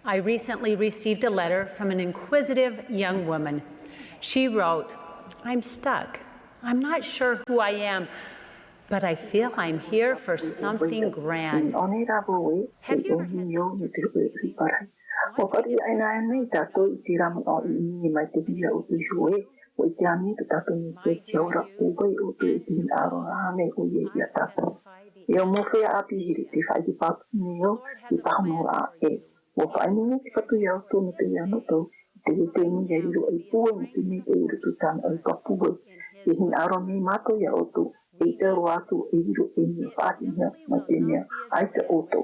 I recently received a letter from an inquisitive young woman. She wrote, "I'm stuck. I'm not sure who I am, but I feel I'm here for something grand." Have you ever had Wa whainunga te katu iau tōna te iano tau, te te ni ia riro ai pua ni te me te iro tu tāna ai ka pua. E hin aro ni mātou ia oto, e te aro atu e riro e ni whātinga ma te mea ai te oto.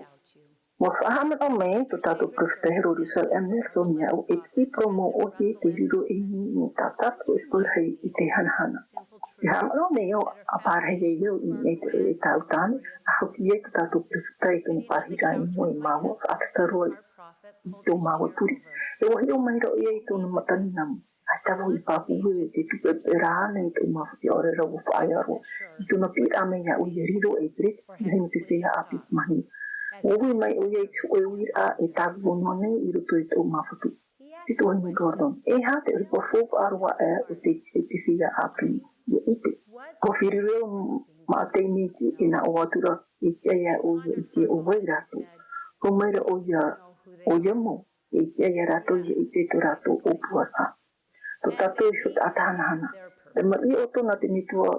Wa whahama o mei to tātou Profetahero Risal Emerson ia o e te promo o te riro e ni tātātou e pūrhei i te hanahana. Te hama o mei o a pārhei e iau i nei te e tāu tāne, a hauki e tātou Profetai tōna pārhira i moe māua whaatataroi. Tō māua turi. E wahi o maira o iei tōna matani namu. Ai tawa i pāpūwe e te tupe e rāne i tō mawhati ore rau whaai aro. I tōna pira me ia o i riro e prit, i hei te whea api mahi. Owi mai o iei tū e uira e tāwu o none i roto i tō mawhatu. Tito Amy Gordon. E hā te ripa fōpa arua e o te whea api i ite. Ko whiri reo ma te niti e na o atura e tia ia o i te o wairatu. Ko maira o ia o yamo e tia ia rato i te to rato o puasa. To tato i hut atanahana. Te mai o tōna te mitua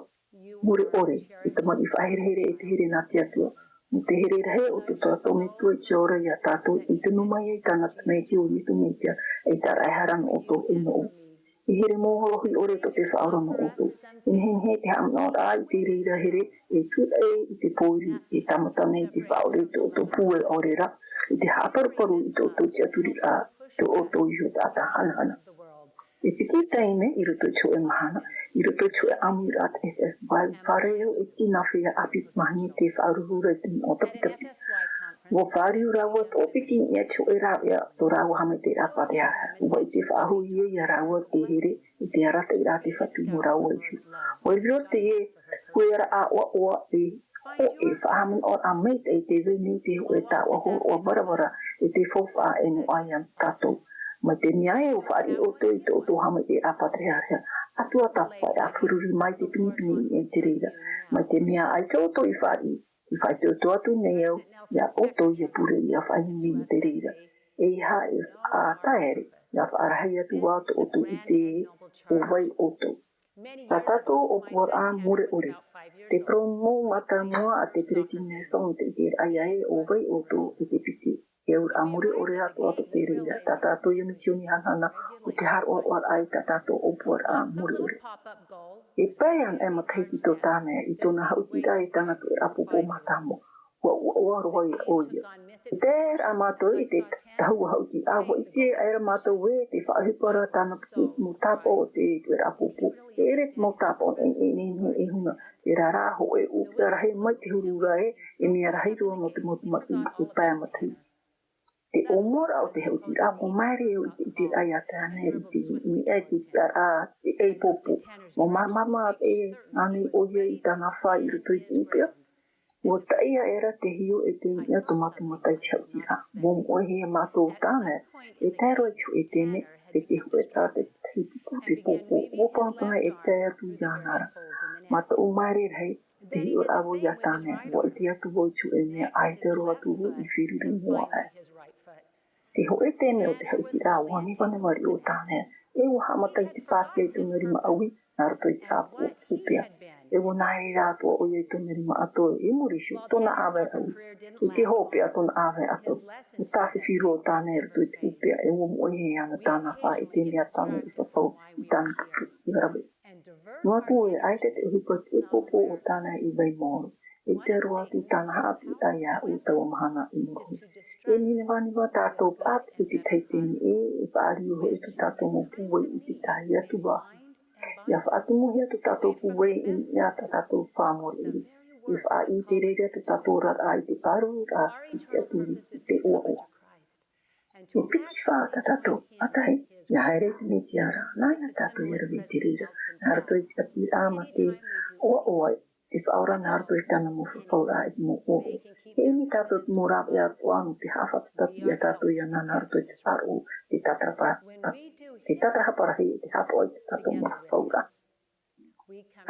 mure ore, i te mai whaherehere e te here nā te atua. Mo te here rahe o te tato mitua i te ora i a tato i te numai e tana tana i te o mitu mitia e ta raiharana o tō e no o. I here mōholohi ore to te whaorana o tō. I he te hamnora i te reira here e tūt e i te poiri e tamatane i te whaore o tō pūe orera. I te hāparuparu i tō tō te aturi a tō o tō i hota ata hanahana. E piti taime i roto tō e mahana, i roto tō e amurat FS vai whareo e ki na whea api mahani te whaaruhura i te o tapitapi. Wo whariu rawa tō piti ia tō e rawea tō rawa hame te rapatea. Wa i te whaahu ia rawa te here i te arata i rate whatu mo rawa i hu. Wa i rote e kuera a oa e o e whaaman o a meit e te veni te ho e tāua ho o warawara e te whowha e no aian tātou. Ma te niae o whaari o te i tō hama e apatrearea. Atua tapa e a whiruri mai te pinipini e te reira. Ma te mea ai tō i whaari. I whai tō atu nei au, ia o tō i a pure i a whaini i te reira. E ha e a taere, ia whaarahai atu wā tō otu i te o wai o tō. Tā tato o puar a mure ore. Te promo mata mua a te peretine song te te aiae o wai o tō e te piti. E ur a mure ore ato ato te reira. Tā tato i mitioni hanana o te har o ai tā tato o puar a mure ore. E pēan e mataiti tō tāne i tōna hautira e tangatu e apupo matamo. Ua roa i oia. Tēr a mātou i te tahua hauti awa i te aera mātou e te whaahipara tāna mo tāpo o te tuera apupo. E ere mo tāpo e huna e raraho e uka rahe mai te hurura e mea rahe roa mo te motumatu e pāia mataiti. Te omora o te hauti awa maere o i te aia tāne i te mi e te te eipopo. Mo mamama e ane oia i tāna whai i ruto i te upea. Ua taia era te hio e te mea tomatu matai te hauti a. Wom ohe e mātou tāne e tēro e tu e tēne e te hu e tā te hipiku te popo. Wopantana e tēra tu jānara. Mata o maere rei te hio awo i a tāne. Wa i te atu woi tu e mea ai te roa tuhu i whiriri mua e. Te ho e tēne o te hauti a wani wari o tāne. E wa hamatai te pāke e tūna rima awi nā rato i te apu o kupea. E wanae rātua o iei tōna rima ato e murishu, tōna awe au. I te hōpea tōna awe ato. I tāwhi whiro o tāne rato i te upea e womu o he ana tāna wha i te mea tāne i whapau i tāna kupu i rawe. Nua tō e aite te uhipa te popo o tāna i wei mōru. E te roa tu tāna haapi a ia o taua mahana i mōru. E nina waniwa tātou pāpi i te teiteni e whaari uho i tu tātou mō pūwei i te tahi atu wā. Ia whaatumuhia tu tātou puwei i ia tātou whāmore iri. I wha i te reira tu tātou rar a i te paru a i te aturi i te oa oa. I piti wha tātou atahi, ia haere te me tiara, nāia tātou i rawe i te reira. Nā rato i te api āma te oa oa Te whaora nārto I tana mo whawhaura I mo o. He ini tātou mōrā e atu anu te hawhata tati a tātou I ana nārto I te wharu te tatapa. Te tatahaparahi te hapo I te tātou mo whawhaura.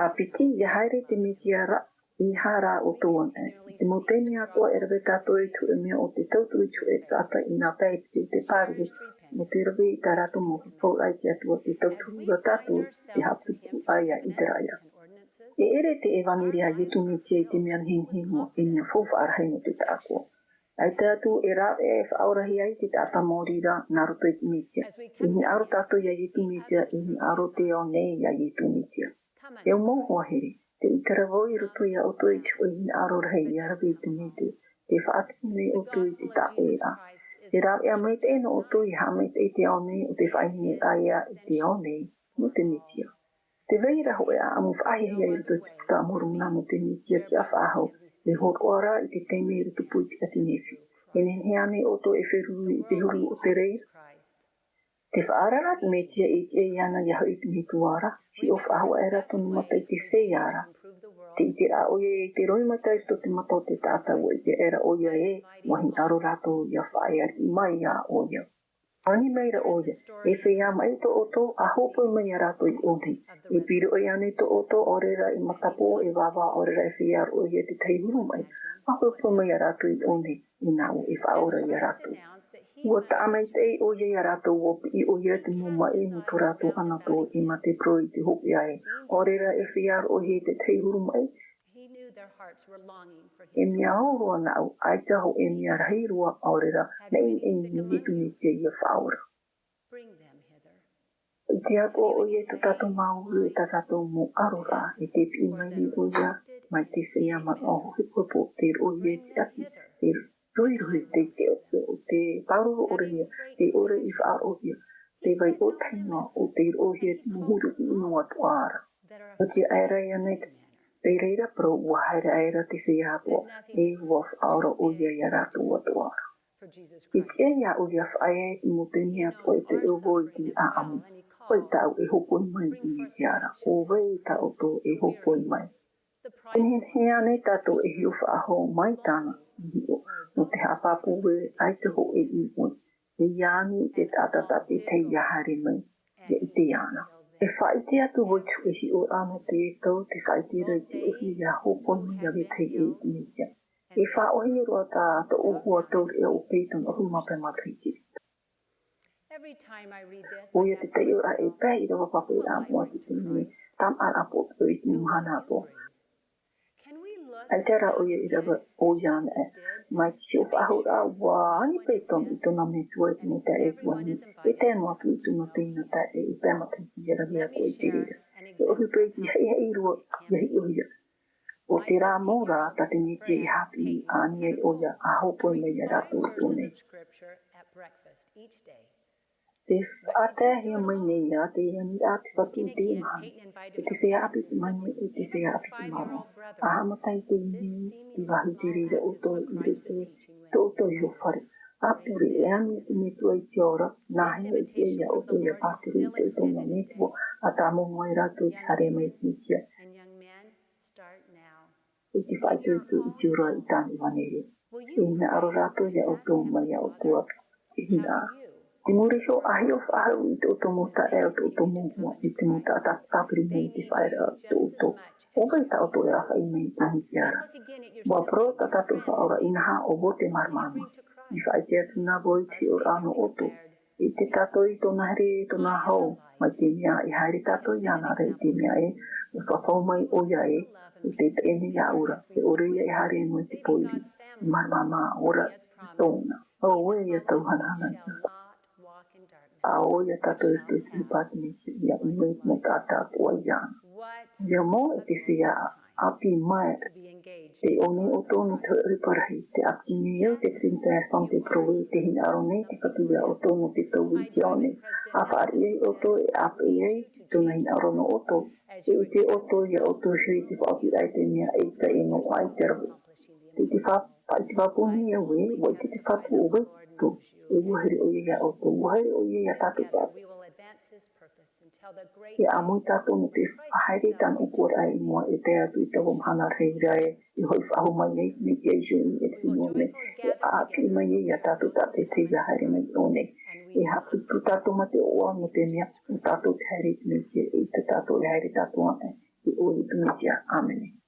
A piti I haere te mitia ra I hara o tōna e. Te mo tēni atua e rawe tātou I tu e mea o te tautui tu e tāta I nā pēpiti te pāri mo te rawe I tā rato mo whawhaura I te atua te tautui o tātou te hapuku aia I te raya. E ere te e wangiri a yetu mitia I te mea hinhingo I mea whawhaarahi no te tākua. Ai te atu e rā e whaurahi ai te tāta mōrira nā roto I te mitia. I ni aro tātou I yetu mitia, I ni aro te o nei I yetu mitia. E o mōhua here, te ikarawoi roto I a oto I tui I ni aro rahi I arawi te mete, te whaati nei oto I te ta e a. E rā e a mete e no oto I ha mete I te o nei o te whaini e aia I te o nei no te mitia. Te veira ho e a amu whaahihi ai roto I te puta amorumuna no te mitia ti a whaahau, le hot ora I te teime roto puiti a te nefi. E neheane oto e wherui I te huru o te reira. Te whaarara te metia I te e ana iaho I te mituara, si of ahua e rato ni mata I te wheiara. Te I te a oia e te roi mata I te mata o te tātau I te era oia e, wahi aro rato I a whaeari I mai a oia. Ani meira oia, e whea mai to oto a hopo I mai a rato I oni. E piro e ane to oto orera I matapo e wawa orera e whea oia te teihuru mai. A hopo mai a rato I oni, I nau e whaora I a rato. Ua tāmei te e oia I a rato wopi I oia te muma e no to rato anato I ma te pro I te hopi ai. Orera e whea oia te teihuru mai. E mea aurua nau, aitaho e mea rahirua aurera nei e ni tu te ia whaora. I te ato o ie te tato mauru e tato mo arora e te pi mai ni oia mai te whea ma o hipopo te oie te aki te roiroi o te paruro orea te ore I whaarohia te vai o tainga o te oie muhuru I ino atu ara. O te aera I anei te reira pro ua haere aera te whea apua e ua whaora oia I a ratu atu ara. I te ia oia whae I mo te mea po e te uvo I te a amu. Oi tau e hopoi mai I ni te ara. O wei ta oto e hopoi mai. E he ane tato e hiu whaaho mai tāna I hio. No te hapapu e ai te ho e I oi. E iani te tātatati te iahare mai. E I te ana. E whaite atu woitu e hi o ana te e tau te whaite rei te uhi ia hopoi mai a te e I nitia. E whaohi roa tā to ohua tau e o peitan o humape matriti. Oia te te ura e pēi rawa pape I a mua te tini tam an apo I te mahana apo. Ai tera oia I rawa o iana e. Mai ki o whahura wā ani peiton I tona me tua I te e tuani. E tēnua tu I tuna teina ta e I pēmatriti e rawi ako I te rira. E ohi peiti hei hei rua I hei oia. O te rā mōra ta te neti I hapi ani e oia a hopo I mea rātou I tōne. Te whaatahia mai nei a te iani a te whatu I te mahani. E te whea api te mani e te whea api te mara. A hamatai te ini, te wahi te rira o toi I rete, te o toi o whare. A pure e ani te metua I te ora, nā hea I te ia o toi a pātere I te tonga metua, a tā mongo I rātou I tare mai te kia. E te whaitu I te ura I tāni wanere. E ina aro rātou ia o tō mai a o tua. E hina. Te muriho ahi o whaharu I te oto mota e o te oto mōhua I te mota a tāpiri mei te whaera te oto. O bai ta oto e awha I mei tahi te ara. Wa pro ta tato whaora inaha o bote marmama. I whai te atu nā boi te o rāno oto. I te tato I tona here I tona hau. Mai te mea I haere tato I ana rei te mea e. O whawhau mai o ia e. O te ene ia ura. Te oreia I hare no te poiri. I marmama ora I tōna. O ue ia tauhanana I tōna. A oia tato I te whipati ni ki ia I mei me kata kua iana. Ia mō I te whia api mai te one o tōna te riparahi te aki ni au te trinta e sante proe te hina aro nei te katuia o tōna te tau I ki one. A whaari ei oto e api ei tōna hina aro no oto. E I te oto ia oto hui te whaapi ai te mea e ka e no ai te rahu. Te whapuni e we, wai te whapu o wetu. E uhere o ia o tō uhere o ia tātou tātou. E a mui tātou no te whaere tan upor ai mua e te atu i tau mhana rei rai i hoi whahu mai nei me ke isu i e tino ne e a pi mai e a tātou tātou te haere mai o nei e hapu tu tātou ma te oa mo te mea o tātou te haere tino ke e te tātou haere tātou ane i o i tumitia. Amen.